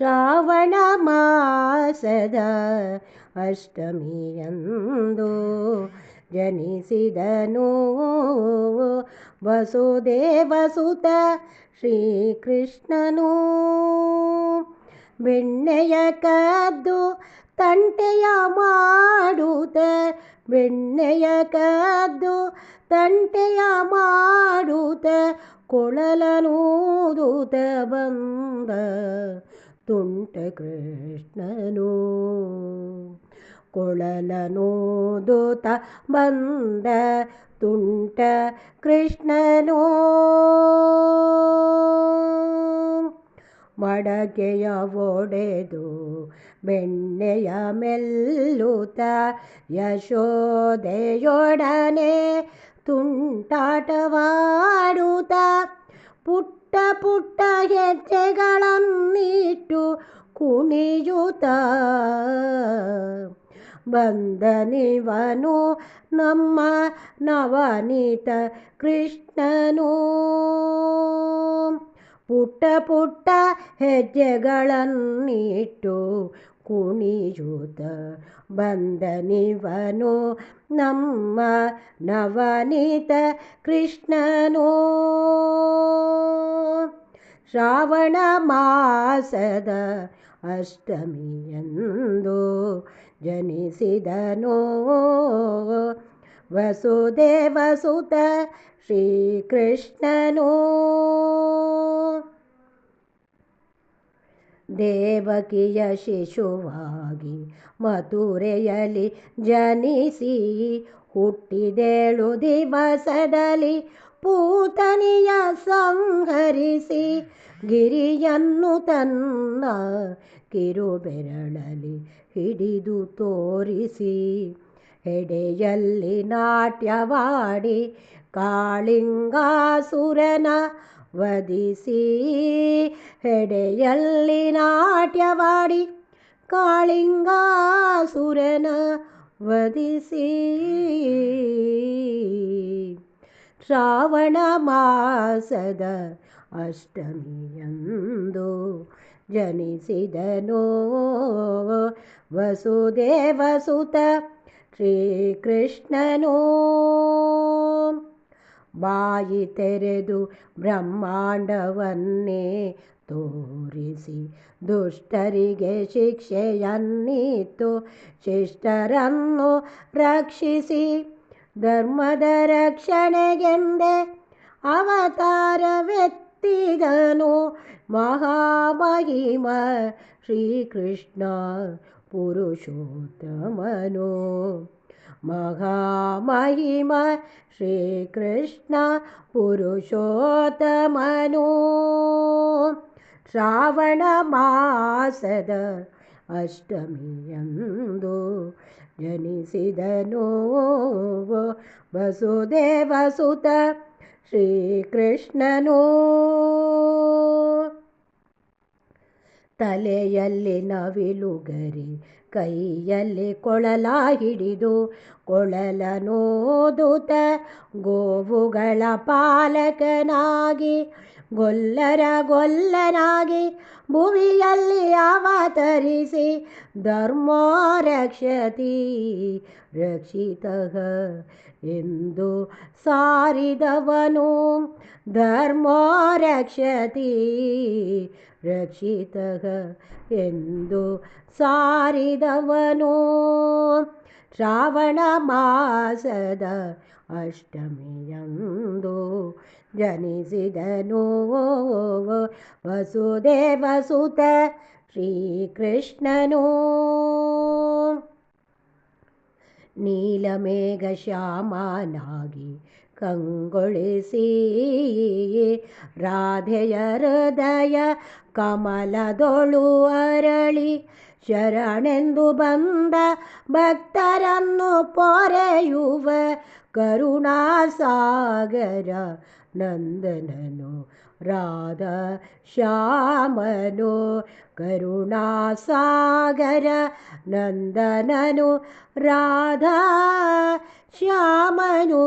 ಶ್ರಾವಣ ಮಾಸದ ಅಷ್ಟಮಿಯಂದು ಜನಿಸಿದನು ವಸುದೇವಸುತ ಶ್ರೀಕೃಷ್ಣನು. ಬೆಣ್ಣೆಯ ಕದ್ದು ತಂಟೆಯ ಮಾಡುತ್ತ, ಬೆಣ್ಣೆಯ ಕದ್ದು ತಂಟೆಯ ಮಾಡುತ್ತ, ಕೊಳಲನೂದುತ್ತ ಬಂದ ತುಂಟ ಕೃಷ್ಣನು. ಕೊಳಲನೂದುತ್ತ ಬಂದ ತುಂಟ ಕೃಷ್ಣನು. ಮಡಕೆಯ ಒಡೆದು ಬೆಣ್ಣೆಯ ಮೆಲ್ಲುತ್ತ, ಯಶೋದೆಯೊಡನೆ ತುಂಟಾಟವಾಡುತ್ತ, ಪುಟ್ಟ ಪುಟ್ಟ ಹೆಜ್ಜೆಗಳನ್ನಿಟ್ಟು ಕುಣಿಯುತ್ತ ಬಂದನಿವನು ನಮ್ಮ ನವನೀತ ಕೃಷ್ಣನು. ಪುಟ್ಟ ಪುಟ್ಟ ಹೆಜ್ಜೆಗಳನ್ನಿಟ್ಟು ಕುಣಿಯುತ್ತ ಬಂದನಿವನು ನಮ್ಮ ನವನೀತ ಕೃಷ್ಣನು. ಶ್ರಾವಣ ಮಾಸದ ಅಷ್ಟಮಿಯಂದು ಜನಿಸಿದನು ವಸುದೇವಸುತ ಶ್ರೀಕೃಷ್ಣನು. ದೇವಕಿಯ ಶಿಶುವಾಗಿ ಮಥುರೆಯಲ್ಲಿ ಜನಿಸಿ, ಹುಟ್ಟಿದೇಳು ದಿವಸದಲ್ಲಿ ಪೂತನಿಯ ಸಂಹರಿಸಿ, ಗಿರಿಯನ್ನು ತನ್ನ ಕಿರುಬೆರಳಲ್ಲಿ ಹಿಡಿದು ತೋರಿಸಿ, ಹೆಡೆಯಲ್ಲಿ ನಾಟ್ಯವಾಡಿ ಕಾಳಿಂಗಾಸುರನ ವಧಿಸಿ, ಹೆಡೆಯಲ್ಲಿ ನಾಟ್ಯವಾಡಿ ಕಾಳಿಂಗಾಸುರನ ವಧಿಸಿ. ಶ್ರಾವಣ ಮಾಸದ ಅಷ್ಟಮಿಯಂದು ಜನಿಸಿದನು ವಸುದೇವಸುತ ಶ್ರೀಕೃಷ್ಣನು. ಬಾಯಿ ತೆರೆದು ಬ್ರಹ್ಮಾಂಡವನ್ನೇ ತೋರಿಸಿ, ದುಷ್ಟರಿಗೆ ಶಿಕ್ಷೆಯನ್ನಿತ್ತು ಶಿಷ್ಟರನ್ನು ರಕ್ಷಿಸಿ, ಧರ್ಮದ ರಕ್ಷಣೆಗೆಂದೇ ಅವತಾರವೆತ್ತಿದನು ಮಹಾಮಹಿಮ ಶ್ರೀಕೃಷ್ಣ ಪುರುಷೋತ್ತಮನು. ಮಹಾಮಹಿಮ ಶ್ರೀಕೃಷ್ಣ ಪುರುಷೋತ್ತಮನು. ಶ್ರಾವಣ ಮಾಸದ ಅಷ್ಟಮಿಯಂದು ಜನಿಸಿದನು ವಸುದೇವಸುತ ಶ್ರೀಕೃಷ್ಣನು. ತಲೆಯಲ್ಲಿ ನವಿಲುಗರಿ, ಕೈಯಲ್ಲಿ ಕೊಳಲ ಹಿಡಿದು, ಕೊಳಲನೂದುತ್ತ ಗೋವುಗಳ ಪಾಲಕನಾಗಿ, ಗೊಲ್ಲರ ಗೊಲ್ಲನಾಗಿ ಭುವಿಯಲ್ಲಿ ಅವತರಿಸಿ, ಧರ್ಮೋ ರಕ್ಷತಿ ರಕ್ಷಿತಃ ಎಂದು ಸಾರಿದವನು. ಧರ್ಮೋ ರಕ್ಷತಿ ರಕ್ಷಿತಃ ಎಂದು ಸಾರಿದವನು. ಶ್ರಾವಣ ಮಾಸದ ಅಷ್ಟಮಿಯಂದು ಜನಿಸಿದನು ವಸುದೇವಸುತ ಶ್ರೀಕೃಷ್ಣನು. ನೀಲಮೇಘ ಶ್ಯಾಮನಾಗಿ ಕಂಗೊಳಿಸಿ, ರಾಧೆಯ ಹೃದಯ ಕಮಲದೊಳು ಅರಳಿ, ಶರಣೆಂದು ಬಂದ ಭಕ್ತರನ್ನು ಪೊರೆಯುವ ಕರುಣಾಸಾಗರ ನಂದನನು ರಾಧಾ ಶ್ಯಾಮನು. ಕರುಣಾಸಾಗರ ನಂದನನು ರಾಧಾ ಶ್ಯಾಮನು.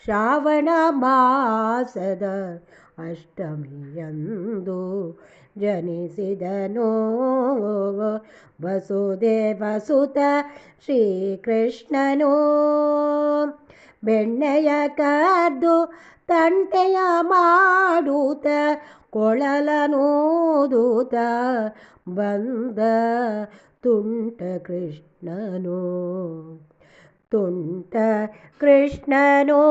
ಶ್ರಾವಣ ಮಾಸದ ಅಷ್ಟಮಿಯಂದು ಜನಿಸಿದನು ವಸುದೇವಸುತ ಶ್ರೀಕೃಷ್ಣನು ಬೆಣ್ಣೆಯ ಕದ್ದು ತಂಟೆಯ ಮಾಡುತ್ತ ಕೊಳಲನೂದುತ್ತ ಬಂದ ತುಂಟ ಕೃಷ್ಣನು ತುಂಟ ಕೃಷ್ಣನು